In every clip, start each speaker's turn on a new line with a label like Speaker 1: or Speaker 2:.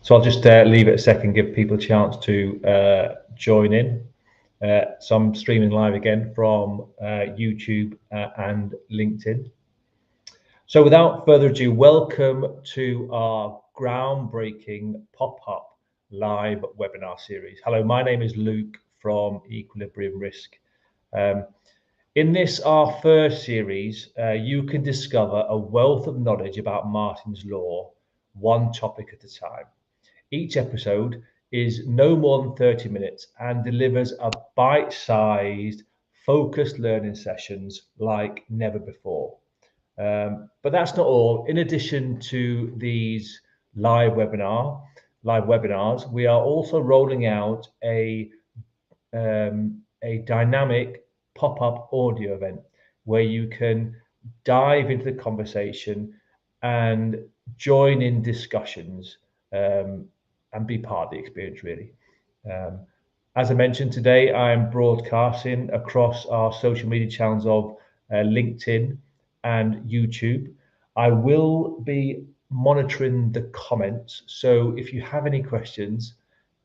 Speaker 1: So I'll just leave it a second, give people a chance to join in. So I'm streaming live again from YouTube and LinkedIn. So without further ado, welcome to our groundbreaking pop-up live webinar series. Hello, my name is Luke from Equilibrium Risk. In this, our first series, you can discover a wealth of knowledge about Martyn's Law, one topic at a time. Each episode is no more than 30 minutes and delivers a bite-sized, focused learning sessions like never before. But that's not all. In addition to these live webinars, we are also rolling out a dynamic pop-up audio event where you can dive into the conversation and join in discussions and be part of the experience, really. As I mentioned today, I'm broadcasting across our social media channels of LinkedIn and YouTube. I will be monitoring the comments, so if you have any questions,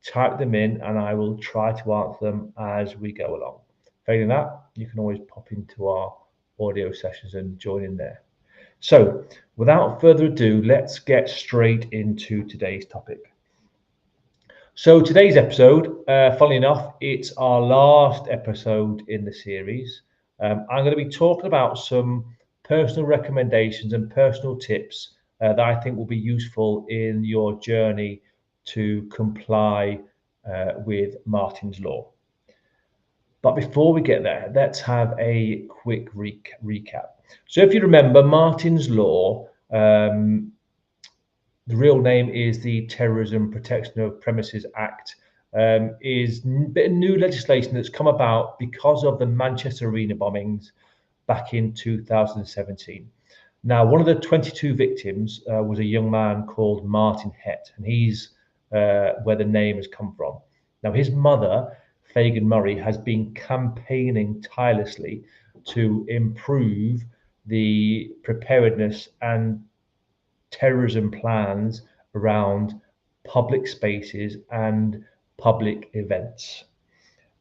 Speaker 1: type them in and I will try to answer them as we go along. Failing that, you can always pop into our audio sessions and join in there. So without further ado, let's get straight into today's topic. So today's episode, funnily enough, it's our last episode in the series. I'm going to be talking about some personal recommendations and personal tips that I think will be useful in your journey to comply with Martyn's Law. But before we get there, let's have a quick recap. So if you remember, Martyn's Law, the real name is the Terrorism Protection of Premises Act, is a bit of new legislation that's come about because of the Manchester Arena bombings back in 2017. Now, one of the 22 victims was a young man called Martyn, and he's where the name has come from. Now, his mother, Fagan Murray, has been campaigning tirelessly to improve the preparedness and terrorism plans around public spaces and public events.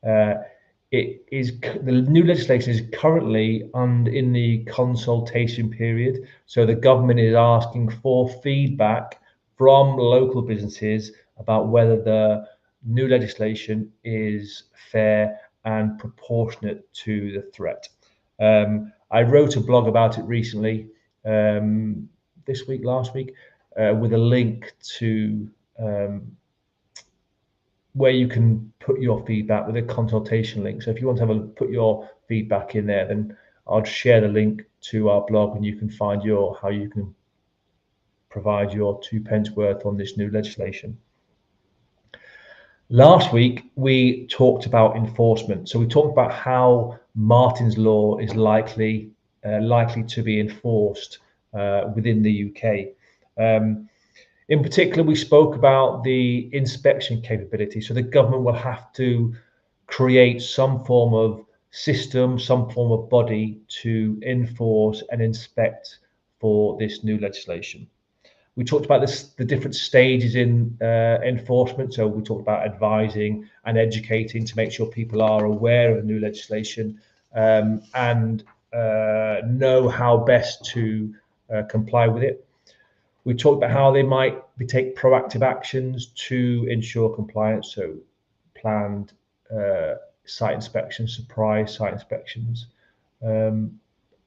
Speaker 1: The new legislation is currently in the consultation period, so the government is asking for feedback from local businesses about whether the new legislation is fair and proportionate to the threat. I wrote a blog about it recently, last week, with a link to where you can put your feedback with a consultation link. So if you want to put your feedback in there, then I'll share the link to our blog and you can find how you can provide your 2 pence worth on this new legislation. Last week, we talked about enforcement. So we talked about how Martyn's Law is likely to be enforced within the UK. In particular, we spoke about the inspection capability. So the government will have to create some form of system, some form of body to enforce and inspect for this new legislation. We talked about the different stages in enforcement. So we talked about advising and educating to make sure people are aware of the new legislation and know how best to comply with it. We talked about how they might take proactive actions to ensure compliance, so planned site inspections, surprise site inspections, and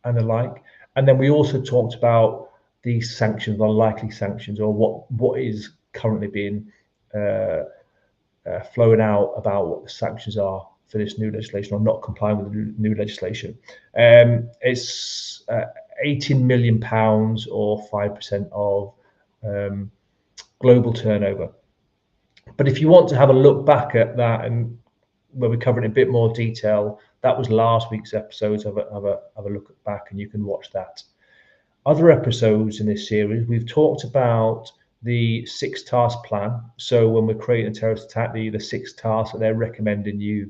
Speaker 1: the like. And then we also talked about the sanctions, or likely sanctions, or what is currently being flown out about what the sanctions are for this new legislation, or not complying with the new legislation. It's £18 million, or 5% of global turnover. But if you want to have a look back at that, and where we cover it in a bit more detail, that was last week's episode. So have a look back and you can watch that. Other episodes in this series, we've talked about the 6 task plan. So when we're creating a terrorist attack, the 6 tasks that they're recommending you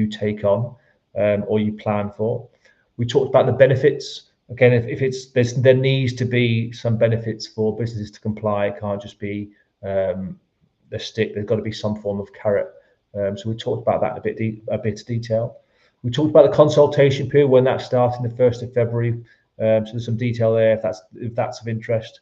Speaker 1: take on or you plan for. We talked about the benefits. Again, there needs to be some benefits for businesses to comply. It can't just be the stick. There's got to be some form of carrot. So we talked about that in a bit of detail. We talked about the consultation period, when that starts in the 1st of February. So there's some detail there if that's of interest.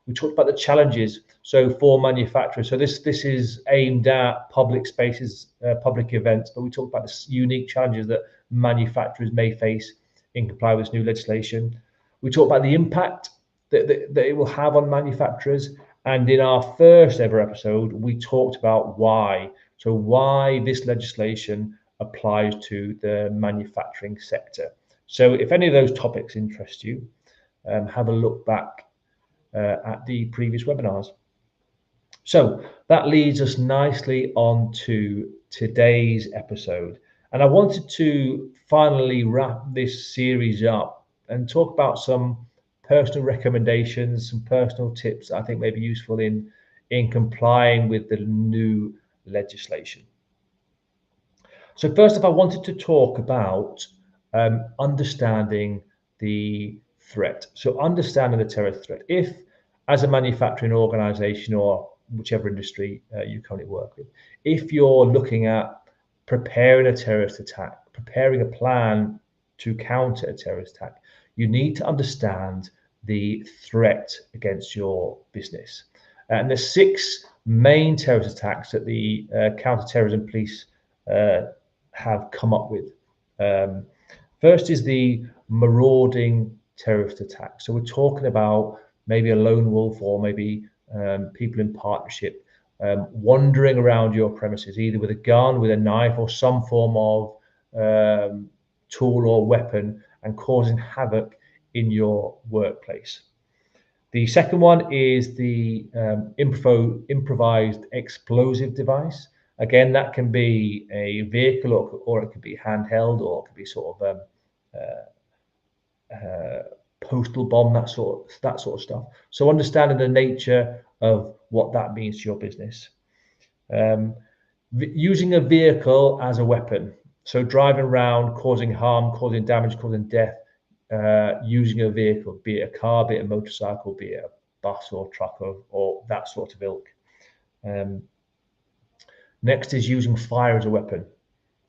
Speaker 1: We talked about the challenges. So for manufacturers, so this is aimed at public spaces, public events, but we talked about the unique challenges that manufacturers may face in complying with this new legislation. We talked about the impact that it will have on manufacturers. And in our first ever episode, we talked about why. So why this legislation applies to the manufacturing sector. So if any of those topics interest you, have a look back at the previous webinars. So that leads us nicely on to today's episode. And I wanted to finally wrap this series up and talk about some personal recommendations, some personal tips I think may be useful in complying with the new legislation. So first off, I wanted to talk about understanding the threat. So understanding the terrorist threat. If, as a manufacturing organization or whichever industry you currently work with, if you're looking at preparing a terrorist attack, preparing a plan to counter a terrorist attack, you need to understand the threat against your business. And there's 6 main terrorist attacks that the counter-terrorism police have come up with. First is the marauding terrorist attack. So we're talking about maybe a lone wolf or maybe people in partnership wandering around your premises, either with a gun, with a knife, or some form of tool or weapon, and causing havoc in your workplace. The second one is the improvised explosive device. Again, that can be a vehicle, or it could be handheld, or it could be sort of postal bomb, that sort of stuff. So understanding the nature of what that means to your business. Using a vehicle as a weapon. So driving around, causing harm, causing damage, causing death, using a vehicle, be it a car, be it a motorcycle, be it a bus or truck, or that sort of ilk. Next is using fire as a weapon.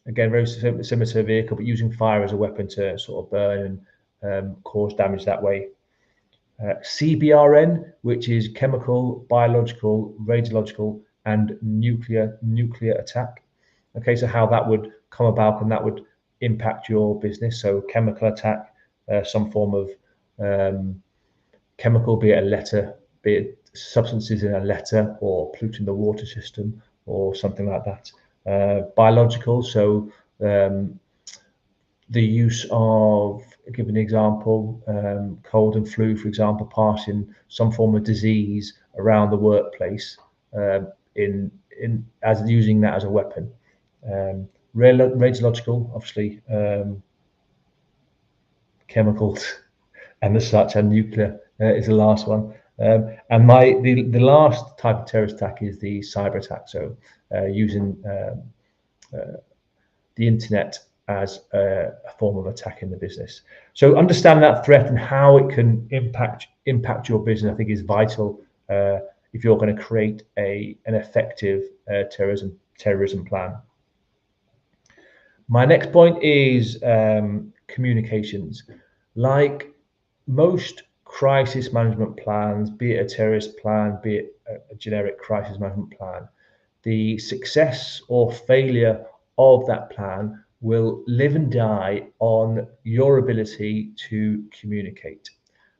Speaker 1: Again, very similar to a vehicle, but using fire as a weapon to sort of burn and cause damage that way. CBRN, which is chemical, biological, radiological, and nuclear attack. Okay, so how that would come about and that would impact your business. So chemical attack, some form of chemical, be it a letter, be it substances in a letter, or polluting the water system, or something like that. Biological, so the use of, give an example, cold and flu, for example, passing some form of disease around the workplace, as using that as a weapon. Radiological, obviously, chemicals and as such, and nuclear is the last one. And the last type of terrorist attack is the cyber attack. So using the internet as a form of attack in the business. So understand that threat and how it can impact your business, I think, is vital if you're going to create an effective terrorism plan. My next point is communications. Like most crisis management plans, be it a terrorist plan, be it a generic crisis management plan, the success or failure of that plan will live and die on your ability to communicate.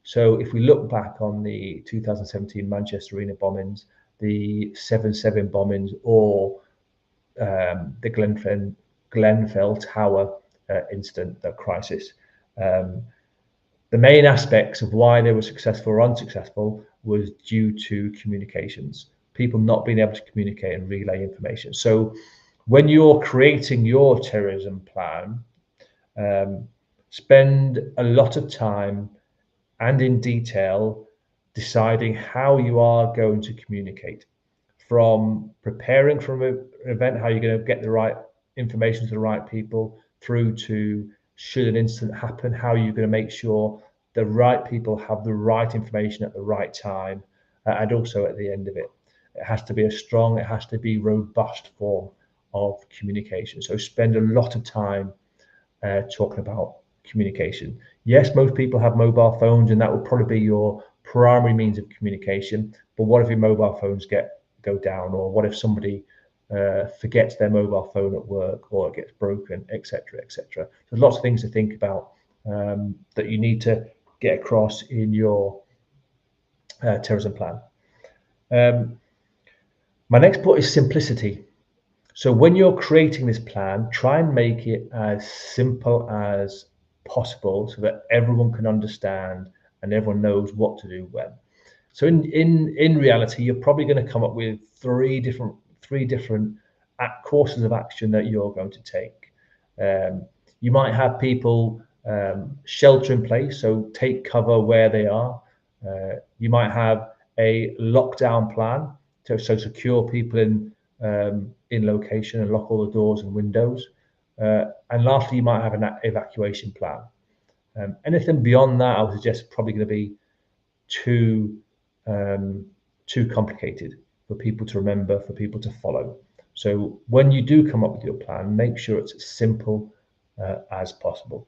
Speaker 1: So if we look back on the 2017 Manchester Arena bombings, the 7/7 bombings, or the Grenfell Tower incident, the crisis, the main aspects of why they were successful or unsuccessful was due to communications, people not being able to communicate and relay information. So when you're creating your terrorism plan, spend a lot of time and in detail deciding how you are going to communicate, from preparing for an event, how you're going to get the right information to the right people, through to, should an incident happen, how you're going to make sure the right people have the right information at the right time, and also at the end of it. It has to be a strong, it has to be robust form of communication. So spend a lot of time talking about communication. Yes, most people have mobile phones, and that will probably be your primary means of communication. But what if your mobile phones go down, or what if somebody forgets their mobile phone at work, or it gets broken, etc., etc. There's lots of things to think about that you need to get across in your terrorism plan. My next point is simplicity. So when you're creating this plan, try and make it as simple as possible so that everyone can understand and everyone knows what to do when. So in reality, you're probably going to come up with three different courses of action that you're going to take. You might have people shelter in place, so take cover where they are. You might have a lockdown plan, so secure people in location and lock all the doors and windows. And lastly, you might have an evacuation plan. Anything beyond that, I would suggest probably going to be too complicated for people to remember, for people to follow. So when you do come up with your plan, make sure it's as simple as possible.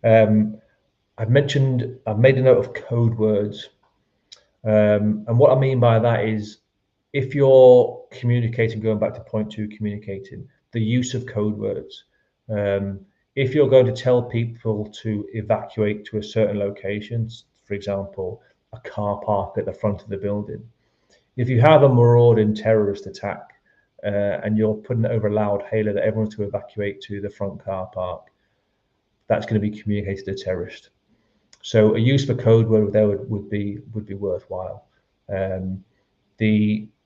Speaker 1: I've made a note of code words. And what I mean by that is, if you're communicating, going back to point 2, communicating, the use of code words. If you're going to tell people to evacuate to a certain location, for example, a car park at the front of the building, if you have a marauding terrorist attack and you're putting it over a loud hailer that everyone's to evacuate to the front car park, that's going to be communicated to a terrorist. So a use of a code word there would be worthwhile.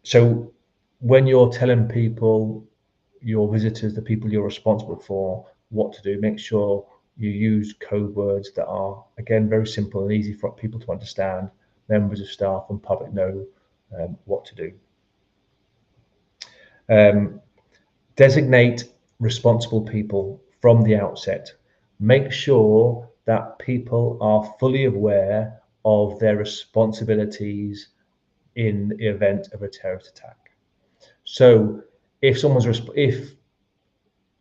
Speaker 1: So when you're telling people, your visitors, the people you're responsible for, what to do, make sure you use code words that are, again, very simple and easy for people to understand. Members of staff and public know what to do. Designate responsible people from the outset. Make sure that people are fully aware of their responsibilities in the event of a terrorist attack. So if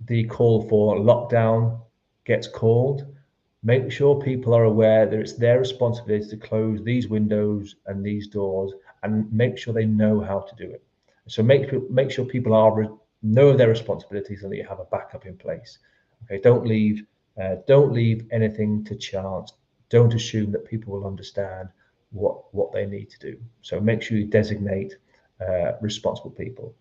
Speaker 1: the call for lockdown gets called, make sure people are aware that it's their responsibility to close these windows and these doors, and make sure they know how to do it. So make sure people know their responsibilities and that you have a backup in place. Okay, don't leave anything to chance. Don't assume that people will understand what they need to do. So make sure you designate responsible people.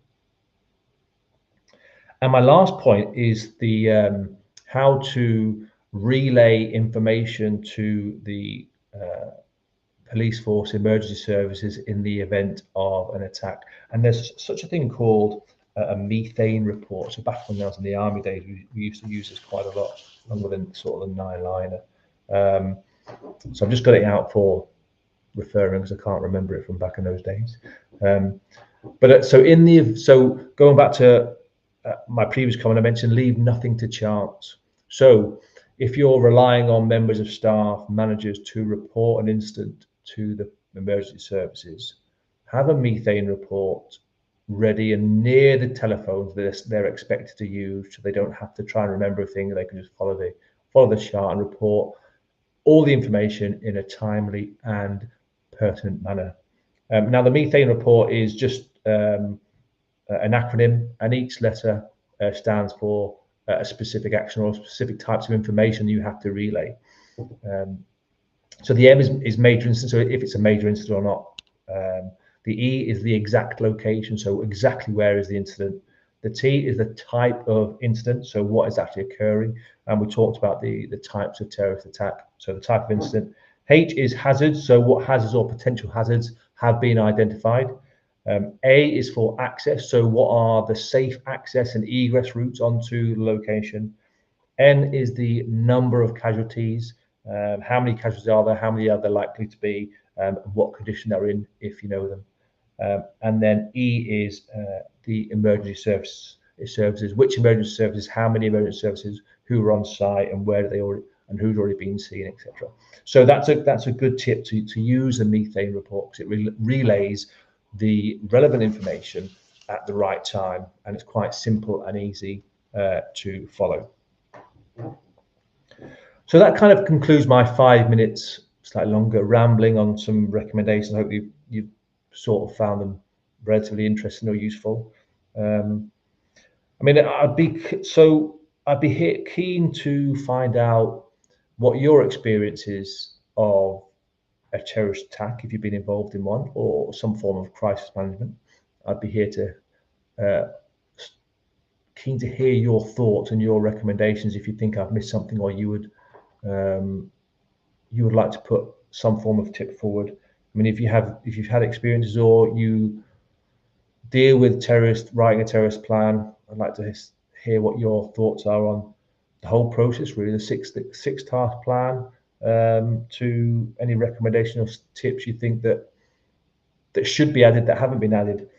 Speaker 1: And my last point is the how to relay information to the police force, emergency services in the event of an attack. And there's such a thing called a methane report. So back when I was in the army days, we used to use this quite a lot, longer than sort of the 9-liner. So I've just got it out for referring because I can't remember it from back in those days. So going back to my previous comment, I mentioned leave nothing to chance. So if you're relying on members of staff, managers to report an incident to the emergency services, have a methane report ready and near the telephones that they're expected to use, so they don't have to try and remember a thing. They can just follow the chart and report all the information in a timely and pertinent manner. Now, the methane report is just an acronym, and each letter stands for a specific action or specific types of information you have to relay. So the M is major incident, so if it's a major incident or not. The E is the exact location, so exactly where is the incident. The T is the type of incident, so what is actually occurring. And we talked about the types of terrorist attack, so the type of incident. H is hazards, so what hazards or potential hazards have been identified. A is for access, so what are the safe access and egress routes onto the location. N is the number of casualties, how many casualties are there, how many are there likely to be, what condition they're in, if you know them. And then E is the emergency services, which emergency services, how many emergency services, who are on site, and where do they and who's already been seen, etc. So that's a good tip to use the methane report, because it relays the relevant information at the right time, and it's quite simple and easy to follow. So that kind of concludes my 5 minutes, slightly longer, rambling on some recommendations. I hope you've sort of found them relatively interesting or useful. I mean, I'd be keen to find out what your experience is of a terrorist attack, if you've been involved in one, or some form of crisis management. I'd be here to keen to hear your thoughts and your recommendations if you think I've missed something, or you would like to put some form of tip forward. I mean, if you've had experiences, or you deal with writing a terrorist plan, I'd like to hear what your thoughts are on the whole process, really, the six task plan, to any recommendation or tips you think that should be added that haven't been added.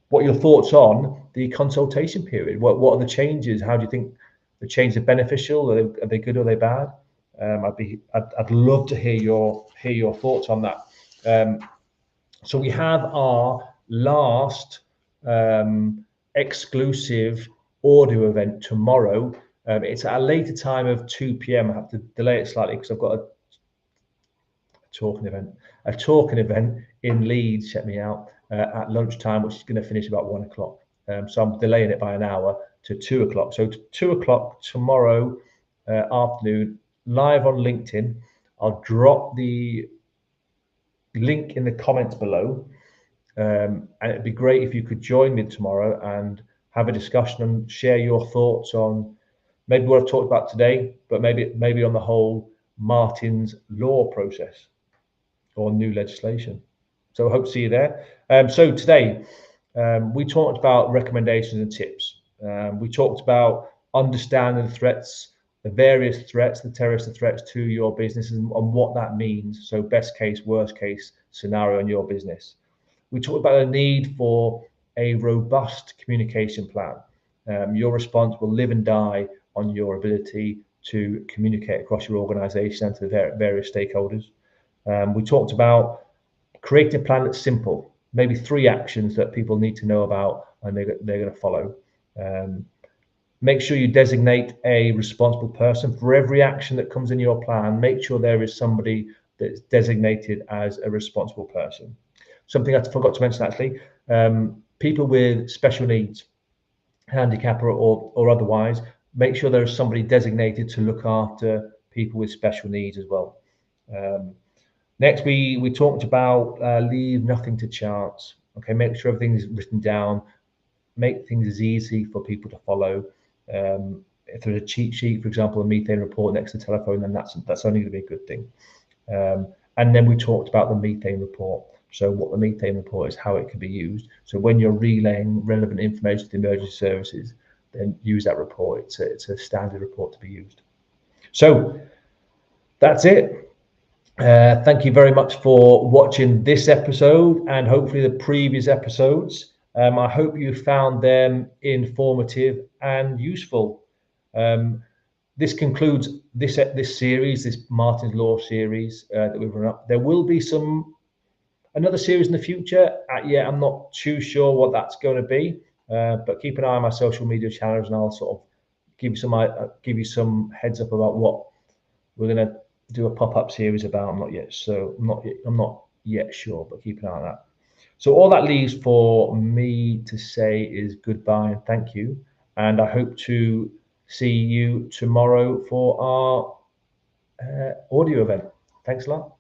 Speaker 1: What are your thoughts on the consultation period? What are the changes? How do you think the changes are beneficial? Are they good or are they bad? I'd love to hear your thoughts on that. So we have our last exclusive audio event tomorrow. It's at a later time of 2 p.m. I have to delay it slightly because I've got a talking event in Leeds, check me out, at lunchtime, which is going to finish about 1 o'clock. So I'm delaying it by an hour to 2 o'clock. So 2 o'clock tomorrow afternoon, live on LinkedIn. I'll drop the link in the comments below. And it'd be great if you could join me tomorrow and have a discussion and share your thoughts on maybe what I've talked about today, but maybe on the whole Martyn's law process or new legislation. So I hope to see you there. So today we talked about recommendations and tips. We talked about understanding the threats, the various threats, the terrorist threats to your business, and what that means. So best case, worst case scenario in your business. We talked about the need for a robust communication plan. Your response will live and die on your ability to communicate across your organization and to the various stakeholders. We talked about creating a plan that's simple, maybe 3 actions that people need to know about and they're going to follow. Make sure you designate a responsible person for every action that comes in your plan. Make sure there is somebody that's designated as a responsible person. Something I forgot to mention, actually, people with special needs, handicap or otherwise, make sure there is somebody designated to look after people with special needs as well. Next, we talked about leave nothing to chance. Okay, make sure everything is written down, make things as easy for people to follow. If there's a cheat sheet, for example, a methane report next to the telephone, then that's only going to be a good thing. And then we talked about the methane report. So what the methane report is, how it can be used. So when you're relaying relevant information to emergency services, then use that report. It's a standard report to be used. So that's it. Thank you very much for watching this episode and hopefully the previous episodes. I hope you found them informative and useful. This concludes this series, this Martyn's Law series that we've run up. There will be another series in the future. I'm not too sure what that's going to be, but keep an eye on my social media channels, and I'll sort of give you some heads up about what we're going to do a pop-up series about. I'm not yet sure, but keep an eye on that. So all that leaves for me to say is goodbye and thank you, and I hope to see you tomorrow for our audio event. Thanks a lot.